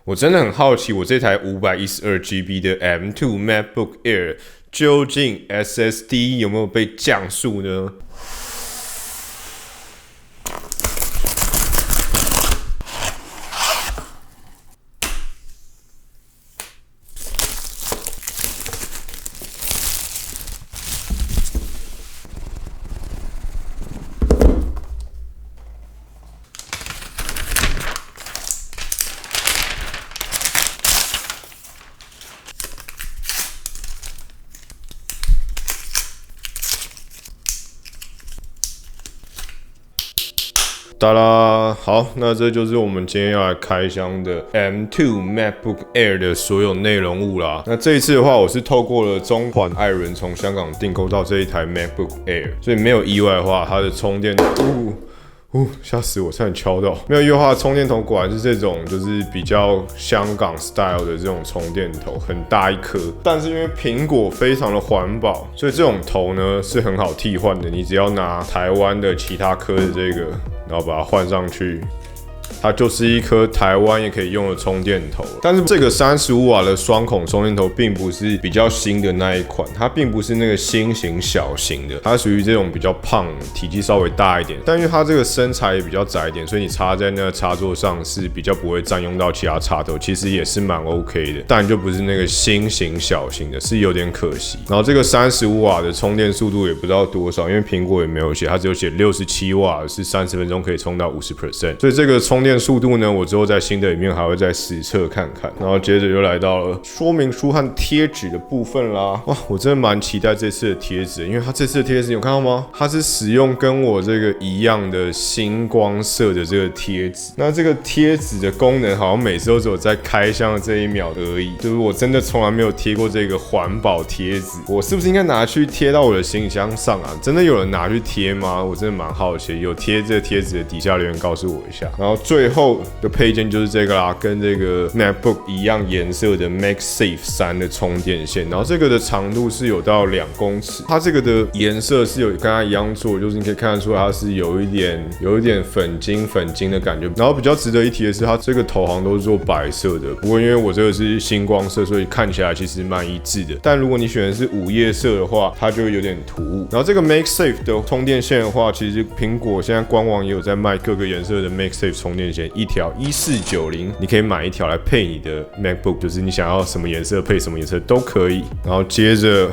我真的很好奇，我这台512GB 的 M2 MacBook Air 究竟 SSD 有没有被降速呢？哒啦，好，那这就是我们今天要来开箱的 M2 MacBook Air 的所有内容物啦。那这一次的话，我是透过了中环艾伦从香港订购到这一台 MacBook Air， 所以没有意外的话，它的充电吓死我，差点敲到。没有意外的话，充电头果然是这种，就是比较香港 style 的这种充电头，很大一颗。但是因为苹果非常的环保，所以这种头呢是很好替换的。你只要拿台湾的其他颗的这个，然后把它换上去。它就是一颗台湾也可以用的充电头，但是这个35瓦的双孔充电头并不是比较新的那一款，它并不是那个新型小型的，它属于这种比较胖、体积稍微大一点，但因为它这个身材也比较窄一点，所以你插在那个插座上是比较不会占用到其他插头，其实也是蛮 OK 的，但就不是那个新型小型的，是有点可惜。然后这个35瓦的充电速度也不知道多少，因为苹果也没有写，它只有写67瓦，是30分钟可以充到50%，所以这个充电速度呢，我之后在新的里面还会再实测看看。然后接着就来到了说明书和贴纸的部分啦。哇，我真的蛮期待这次的贴纸，因为它这次的贴纸有看到吗？它是使用跟我这个一样的星光色的这个贴纸。那这个贴纸的功能好像每次都只有在开箱的这一秒而已，就是我真的从来没有贴过这个环保贴纸。我是不是应该拿去贴到我的行李箱上啊？真的有人拿去贴吗？我真的蛮好奇，有贴这个贴纸的底下留言告诉我一下。然后最后的配件就是这个啦，跟这个 MacBook 一样颜色的 MagSafe 3的充电线，然后这个的长度是有到2公尺，它这个的颜色是有跟它一样做，就是你可以看得出来它是有一点粉晶的感觉。然后比较值得一提的是，它这个头好像都是做白色的，不过因为我这个是星光色，所以看起来其实蛮一致的。但如果你选的是午夜色的话，它就有点突兀。然后这个 MagSafe 的充电线的话，其实苹果现在官网也有在卖各个颜色的 MagSafe 充电线，一条1490，你可以买一条来配你的 MacBook， 就是你想要什么颜色配什么颜色都可以。然后接着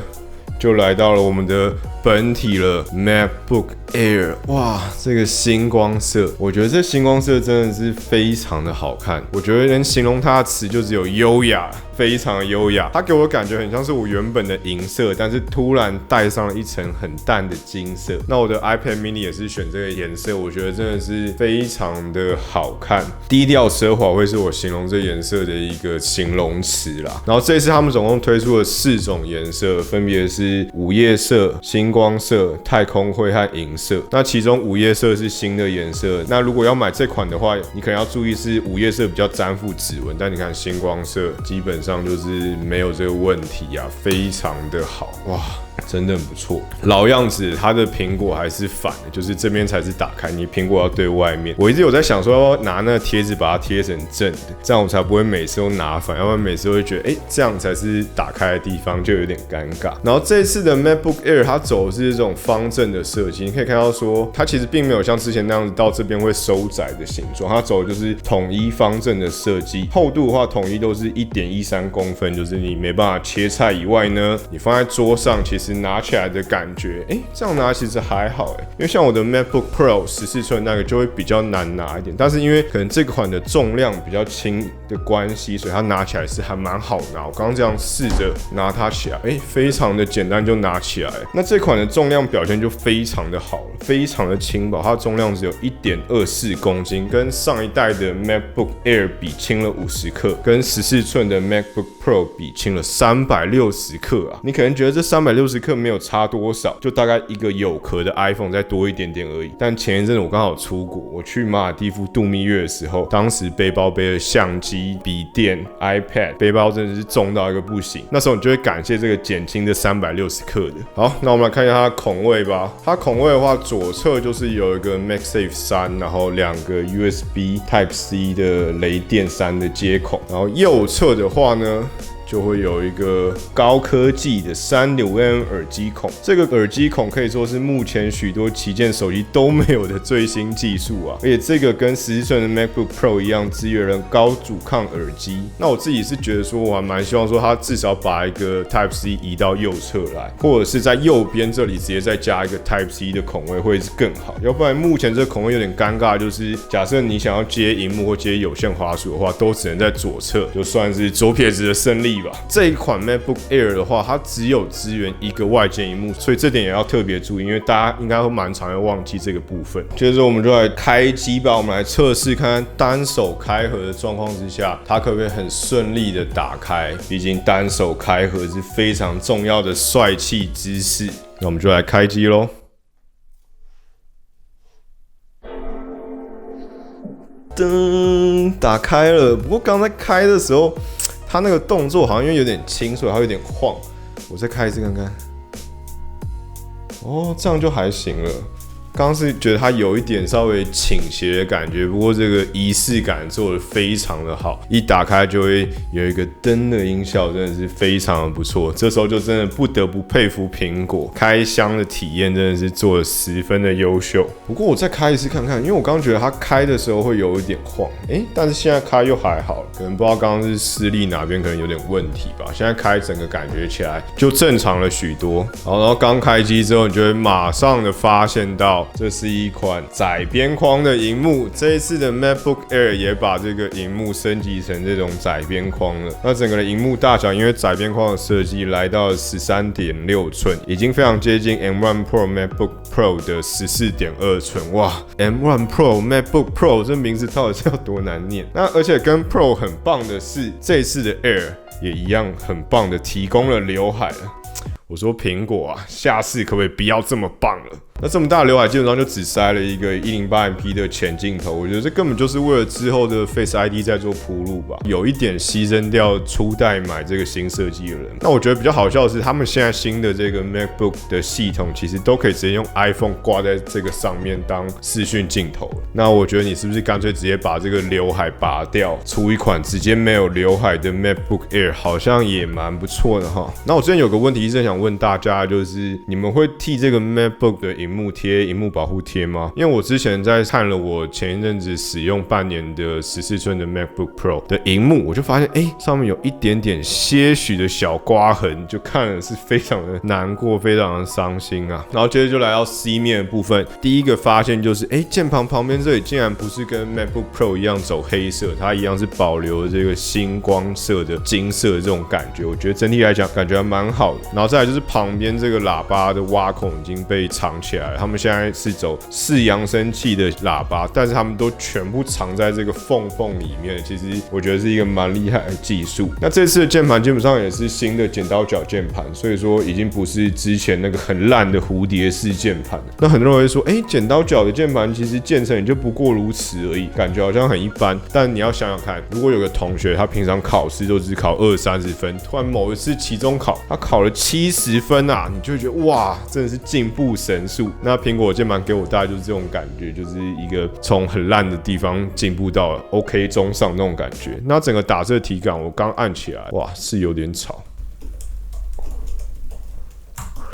就来到了我们的本体了 ，MacBook Air， 哇，这个星光色，我觉得这星光色真的是非常的好看。我觉得能形容它的词就只有优雅，非常的优雅。它给我的感觉很像是我原本的银色，但是突然带上了一层很淡的金色。那我的 iPad mini 也是选这个颜色，我觉得真的是非常的好看，低调奢华会是我形容这颜色的一个形容词啦。然后这次他们总共推出了4种颜色，分别是午夜色、星光色、太空灰和银色。那其中午夜色是新的颜色，那如果要买这款的话，你可能要注意是午夜色比较沾附指纹，但你看星光色基本上就是没有这个问题啊，非常的好哇。真的很不错，老样子，它的苹果还是反的，就是这边才是打开，你苹果要对外面。我一直有在想说，要拿那个贴纸把它贴成正的，这样我才不会每次都拿反，要不然每次都会觉得，这样才是打开的地方，就有点尴尬。然后这一次的 MacBook Air 它走的是这种方正的设计，你可以看到说，它其实并没有像之前那样子到这边会收窄的形状，它走的就是统一方正的设计。厚度的话，统一都是1.13公分，就是你没办法切菜以外呢，你放在桌上其实拿起来的感觉，这样拿其实还好，因为像我的 MacBook Pro 14寸那个就会比较难拿一点，但是因为可能这款的重量比较轻的关系，所以它拿起来是还蛮好拿。我刚刚这样试着拿它起来，非常的简单就拿起来。那这款的重量表现就非常的好了，非常的轻薄，它的重量只有1.24公斤，跟上一代的 MacBook Air 比轻了50克，跟14寸的 MacBook Pro 比轻了360克啊。你可能觉得这360克没有差多少，就大概一个有壳的 iPhone 再多一点点而已。但前一阵子我刚好出国，我去马尔地夫度蜜月的时候，当时背包背了相机、笔电、iPad， 背包真的是重到一个不行。那时候你就会感谢这个减轻的360克的。好，那我们来看一下它的孔位吧。它孔位的话，左侧就是有一个 MagSafe 3，然后2个 USB Type-C 的雷电3的接孔，然后右侧的话呢，就会有一个高科技的3.5mm耳机孔，这个耳机孔可以说是目前许多旗舰手机都没有的最新技术啊！而且这个跟14寸的 MacBook Pro 一样，支援了高阻抗耳机。那我自己是觉得说，我还蛮希望说它至少把一个 Type-C 移到右侧来，或者是在右边这里直接再加一个 Type-C 的孔位会是更好。要不然目前这个孔位有点尴尬，就是假设你想要接萤幕或接有线滑鼠的话，都只能在左侧，就算是左撇子的胜利。这一款 MacBook Air 的话，它只有支援一个外接萤幕，所以这点也要特别注意，因为大家应该会蛮常会忘记这个部分。接着我们就来开机吧，我们来测试看看单手开合的状况之下，它可不可以很顺利的打开。毕竟单手开合是非常重要的帅气姿势。那我们就来开机咯。噔，打开了。不过刚才开的时候，它那个动作好像因为有点轻，所以它有点晃。我再开一次看看。哦，这样就还行了。刚刚是觉得它有一点稍微倾斜的感觉，不过这个仪式感做得非常的好，一打开就会有一个灯的音效，真的是非常的不错。这时候就真的不得不佩服苹果，开箱的体验真的是做得十分的优秀。不过我再开一次看看，因为我刚刚觉得它开的时候会有一点晃，但是现在开又还好了，可能不知道刚刚是施力哪边可能有点问题吧。现在开整个感觉起来就正常了许多。好，然后刚开机之后，你就会马上的发现到。这是一款窄边框的萤幕，这一次的 MacBook Air 也把这个萤幕升级成这种窄边框了。那整个的萤幕大小，因为窄边框的设计，来到了13.6寸，已经非常接近 M1 Pro MacBook Pro 的14.2寸。哇 ，M1 Pro MacBook Pro 这名字到底是要多难念？那而且跟 Pro 很棒的是，这一次的 Air 也一样很棒的提供了刘海了。我说苹果啊，下次可不可以不要这么棒了？那这么大的刘海基本上就只塞了一个 108MP 的前镜头，我觉得这根本就是为了之后的 Face ID 在做铺路吧，有一点牺牲掉初代买这个新设计的人。那我觉得比较好笑的是，他们现在新的这个 MacBook 的系统其实都可以直接用 iPhone 挂在这个上面当视讯镜头了。那我觉得你是不是干脆直接把这个刘海拔掉，出一款直接没有刘海的 MacBook Air， 好像也蛮不错的哈。那我之前有个问题一直想问大家，就是你们会替这个 MacBook 的萤幕贴萤幕保护贴吗？因为我之前在看了我前一阵子使用半年的14寸的 MacBook Pro 的萤幕，我就发现上面有一点点些许的小刮痕，就看了是非常的难过，非常的伤心啊。然后接着就来到 C 面的部分，第一个发现就是键盘旁边这里竟然不是跟 MacBook Pro 一样走黑色，它一样是保留了这个星光色的金色的这种感觉，我觉得整体来讲感觉还蛮好的。然后再来就是旁边这个喇叭的挖孔已经被藏起来了，他们现在是走4扬声器的喇叭，但是他们都全部藏在这个缝里面，其实我觉得是一个蛮厉害的技术。那这次的键盘基本上也是新的剪刀脚键盘，所以说已经不是之前那个很烂的蝴蝶式键盘了。那很多人会说剪刀脚的键盘其实键程也就不过如此而已，感觉好像很一般。但你要想想看，如果有个同学他平常考试都只考20-30分，突然某一次期中考他考了70分啊，你就会觉得哇，真的是进步神速。那苹果键盘给我大概就是这种感觉，就是一个从很烂的地方进步到 OK 中上那种感觉。那整个打字体感，我刚按起来，哇，是有点吵。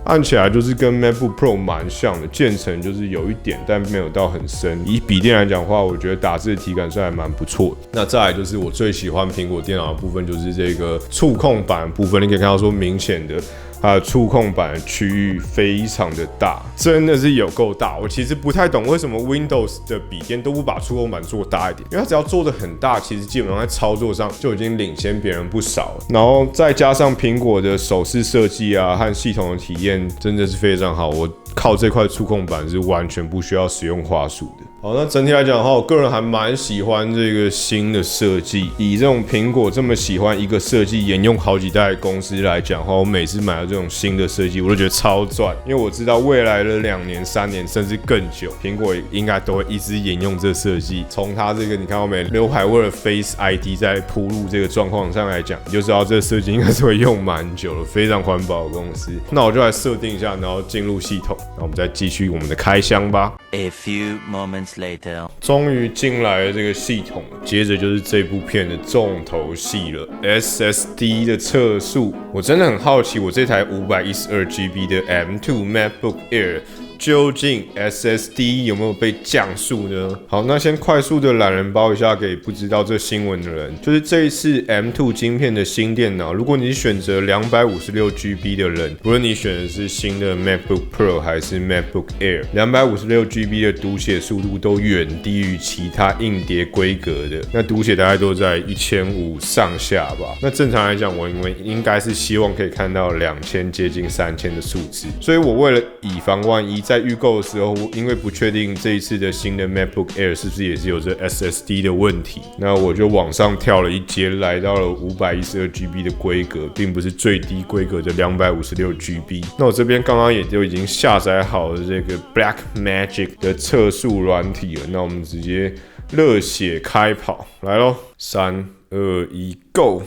按起来就是跟 MacBook Pro 蛮像的，渐层就是有一点，但没有到很深。以笔电来讲的话，我觉得打字的体感算还蛮不错的。那再来就是我最喜欢苹果电脑的部分，就是这个触控板的部分，你可以看到说明显的。它的触控板的区域非常的大，真的是有够大。我其实不太懂为什么 Windows 的笔电都不把触控板做大一点，因为它只要做的很大，其实基本上在操作上就已经领先别人不少了。然后再加上苹果的手势设计啊和系统的体验真的是非常好，我靠这块触控板是完全不需要使用滑鼠的。好，那整体来讲的话，我个人还蛮喜欢这个新的设计。以这种苹果这么喜欢一个设计沿用好几代的公司来讲的话，我每次买到这种新的设计，我都觉得超赚，因为我知道未来的2年、3年甚至更久，苹果应该都会一直沿用这设计。从它这个你看到没，刘海为了 Face ID 在铺路这个状况上来讲，你就知道这个设计应该是会用蛮久了，非常环保的公司。那我就来设定一下，然后进入系统，然后我们再继续我们的开箱吧。A few moments later， 终于进来了这个系统，接着就是这部片的重头戏了 ，SSD 的测速。我真的很好奇，我这台512GB 的 M2 MacBook Air。究竟 SSD 有没有被降速呢？好，那先快速的懒人包一下给不知道这新闻的人，就是这一次 M2 晶片的新电脑，如果你选择 256GB 的人，不论你选的是新的 MacBook Pro 还是 MacBook Air， 256GB 的读写速度都远低于其他硬碟规格的，那读写大概都在1500上下吧。那正常来讲，我应该是希望可以看到2000接近3000的数字，所以我为了以防万一，在预购的时候，因为不确定这一次的新的 MacBook Air 是不是也是有这 SSD 的问题，那我就往上跳了一阶，来到了 512GB 的规格，并不是最低规格的 256GB。那我这边刚刚也就已经下载好了这个 Blackmagic 的测速软体了，那我们直接热血开跑，来咯，3、2、1 ，Go！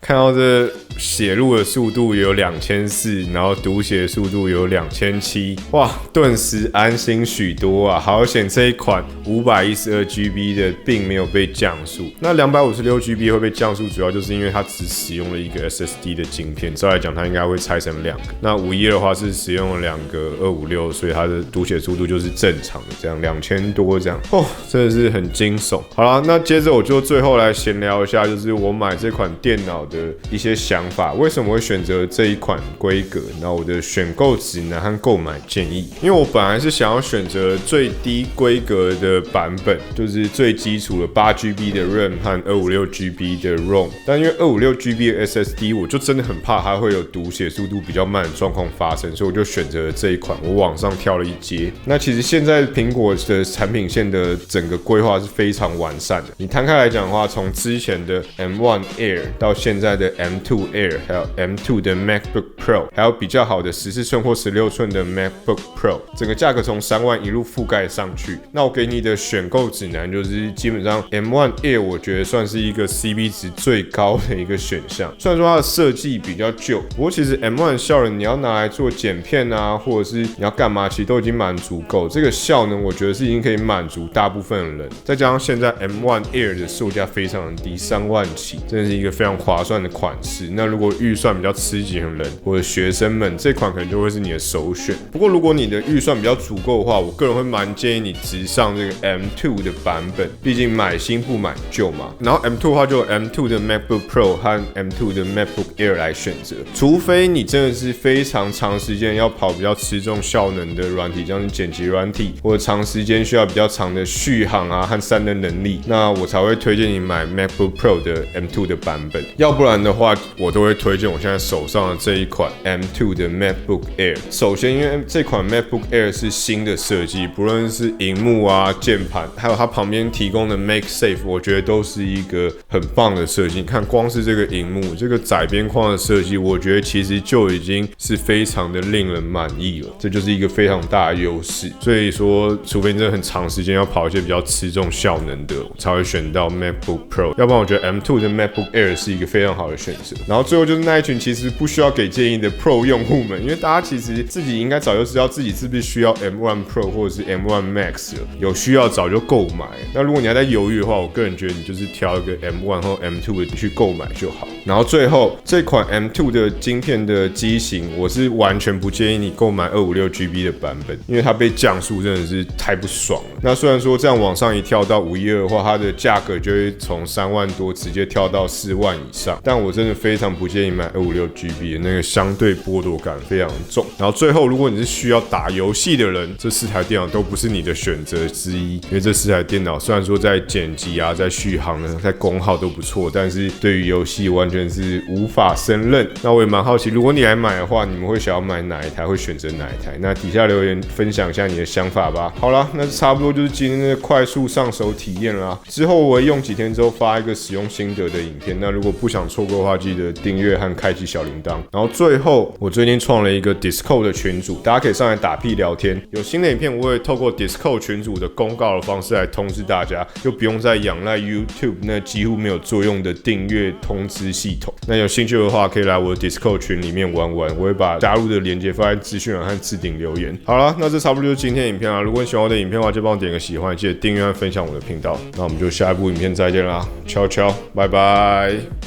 看到这写入的速度有2400，然后读写的速度有2700，哇，顿时安心许多啊！好险这一款512GB 的并没有被降速，那 256GB 会被降速，主要就是因为它只使用了一个 SSD 的晶片，照来讲它应该会拆成2个。那512的话是使用了2个256，所以它的读写速度就是正常的，这样2000多这样，真的是很惊悚。好啦，那接着我就最后来闲聊一下，就是我买这款电脑的一些想法，为什么会选择这一款规格？那我的选购指南和购买建议，因为我本来是想要选择最低规格的版本，就是最基础的8GB 的 RAM 和256GB 的 ROM， 但因为256GB 的 SSD， 我就真的很怕它会有读写速度比较慢的状况发生，所以我就选择了这一款，我往上跳了一阶。那其实现在苹果的产品线的整个规划是非常完善的，你摊开来讲的话，从之前的 M1 Air 到现在的 M2 Air， 还有 M2 的 MacBook Pro， 还有比较好的14寸或16寸的 MacBook Pro， 整个价格从3万一路覆盖上去。那我给你的选购指南就是，基本上 M1 Air 我觉得算是一个 CP 值最高的一个选项。虽然说它的设计比较旧，不过其实 M1 的效能你要拿来做剪片啊，或者是你要干嘛，其实都已经蛮足够。这个效能我觉得是已经可以满足大部分的人。再加上现在 M1 Air 的售价非常的低，3万起，真的是一个非常划算的款式。那如果预算比较吃紧的人或者学生们，这款可能就会是你的首选。不过如果你的预算比较足够的话，我个人会蛮建议你直上这个 M2 的版本，毕竟买新不买旧嘛。然后 M2 的话就有 M2 的 MacBook Pro 和 M2 的 MacBook Air 来选择，除非你真的是非常长时间要跑比较吃重效能的软体，像是剪辑软体，或者长时间需要比较长的续航啊和散热能力，那我才会推荐你买 MacBook Pro 的 M2 的版本。要不然的话，我都会推荐我现在手上的这一款 M2 的 MacBook Air。首先，因为这款 MacBook Air 是新的设计，不论是萤幕啊、键盘，还有它旁边提供的 MagSafe， 我觉得都是一个很棒的设计。你看，光是这个萤幕，这个窄边框的设计，我觉得其实就已经是非常的令人满意了。这就是一个非常大的优势。所以说，除非你真的很长时间要跑一些比较吃重效能的，我才会选到 MacBook Pro。要不然，我觉得 M2 的 MacBook Air 是一个非常好的选择。然后最后就是那一群其实不需要给建议的 Pro 用户们，因为大家其实自己应该早就知道自己是不是需要 M1 Pro 或者是 M1 Max 了，有需要早就购买。那如果你还在犹豫的话，我个人觉得你就是挑一个 M1 或 M2 的去购买就好。然后最后这款 M2 的晶片的机型，我是完全不建议你购买 256GB 的版本，因为它被降速真的是太不爽了。那虽然说这样往上一跳到512的话，它的价格就会从3万多直接跳到4万以上，但我真的非常不建议买 256GB 的，那个相对剥夺感非常重。然后最后，如果你是需要打游戏的人，这4台电脑都不是你的选择之一，因为这4台电脑虽然说在剪辑啊、在续航呢、在功耗都不错，但是对于游戏完全全是无法胜任。那我也蛮好奇，如果你来买的话，你们会想要买哪一台？会选择哪一台？那底下留言分享一下你的想法吧。好啦，那差不多就是今天的快速上手体验啦。之后我会用几天之后发一个使用心得的影片。那如果不想错过的话，记得订阅和开启小铃铛。然后最后，我最近创了一个 Discord 的群组，大家可以上来打屁聊天。有新的影片，我会透过 Discord 群组的公告的方式来通知大家，就不用再仰赖 YouTube 那几乎没有作用的订阅通知系统。那有兴趣的话，可以来我的 Discord 群里面玩玩，我会把加入的链接放在资讯栏和置顶留言。好啦，那这差不多就是今天的影片啦。如果你喜欢我的影片的话，就帮我点个喜欢，记得订阅和分享我的频道。那我们就下一部影片再见啦，悄悄，拜拜。